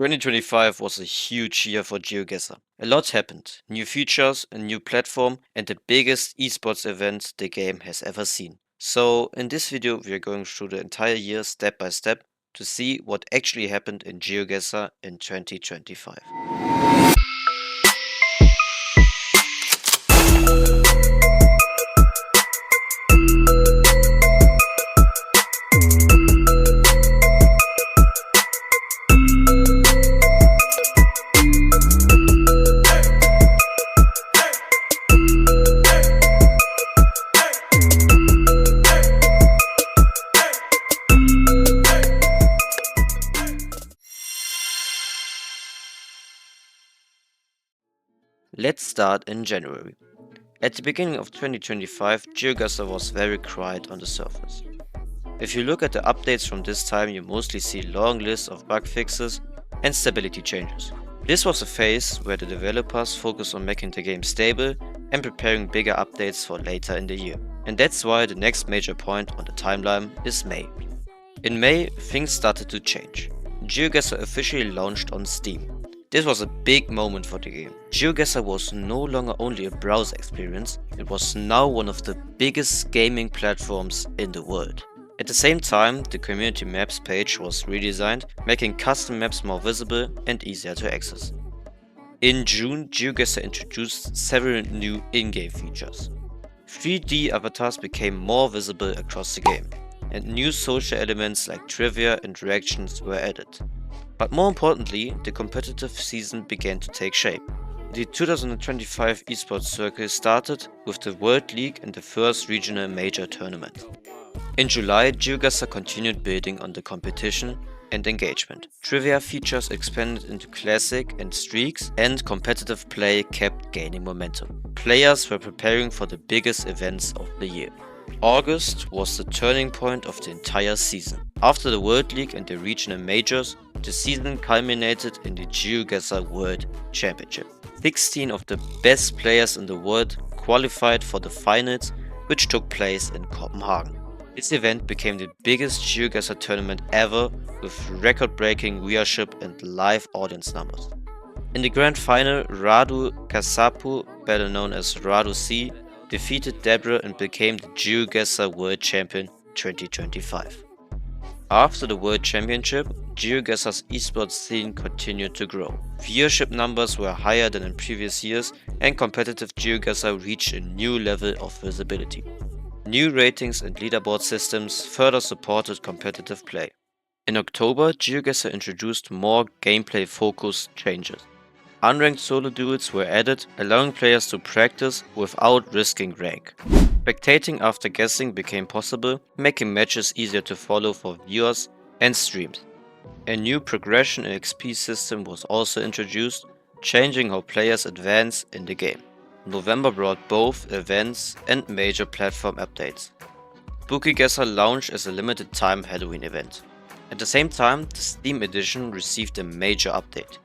2025 was a huge year for GeoGuessr. A lot happened. New features, a new platform, and the biggest esports event the game has ever seen. So in this video we are going through the entire year step by step to see what actually happened in GeoGuessr in 2025. Let's start in January. At the beginning of 2025, GeoGuessr was very quiet on the surface. If you look at the updates from this time, you mostly see long lists of bug fixes and stability changes. This was a phase where the developers focused on making the game stable and preparing bigger updates for later in the year. And that's why the next major point on the timeline is May. In May, things started to change. GeoGuessr officially launched on Steam. This was a big moment for the game. GeoGuessr was no longer only a browser experience, it was now one of the biggest gaming platforms in the world. At the same time, the community maps page was redesigned, making custom maps more visible and easier to access. In June, GeoGuessr introduced several new in-game features. 3D avatars became more visible across the game, and new social elements like trivia and reactions were added. But more importantly, the competitive season began to take shape. The 2025 esports circle started with the World League and the first regional major tournament. In July, GeoGuessr continued building on the competition and engagement. Trivia features expanded into classic and streaks, and competitive play kept gaining momentum. Players were preparing for the biggest events of the year. August was the turning point of the entire season. After the World League and the regional majors, the season culminated in the GeoGuessr World Championship. 16 of the best players in the world qualified for the finals, which took place in Copenhagen. This event became the biggest GeoGuessr tournament ever, with record-breaking viewership and live audience numbers. In the grand final, Radu Kasapu, better known as Radu C, defeated Debra and became the GeoGuessr World Champion 2025. After the World Championship, GeoGuessr's esports scene continued to grow. Viewership numbers were higher than in previous years, and competitive GeoGuessr reached a new level of visibility. New ratings and leaderboard systems further supported competitive play. In October, GeoGuessr introduced more gameplay-focused changes. Unranked solo duels were added, allowing players to practice without risking rank. Spectating after guessing became possible, making matches easier to follow for viewers and streams. A new progression and XP system was also introduced, changing how players advance in the game. November brought both events and major platform updates. Spooky Guessr launched as a limited time Halloween event. At the same time, the Steam edition received a major update.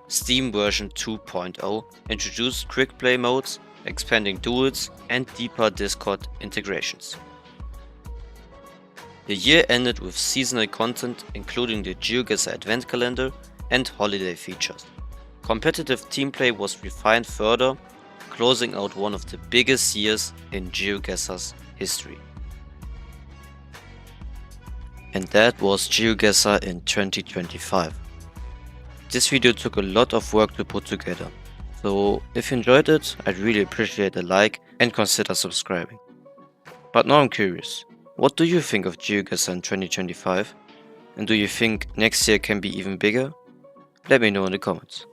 Steam version 2.0 introduced quick play modes, expanding duels, and deeper Discord integrations. The year ended with seasonal content including the GeoGuessr Advent Calendar and holiday features. Competitive team play was refined further, closing out one of the biggest years in GeoGuessr's history. And that was GeoGuessr in 2025. This video took a lot of work to put together, so if you enjoyed it, I'd really appreciate a like and consider subscribing. But now I'm curious, what do you think of GeoGuessr in 2025? And do you think next year can be even bigger? Let me know in the comments.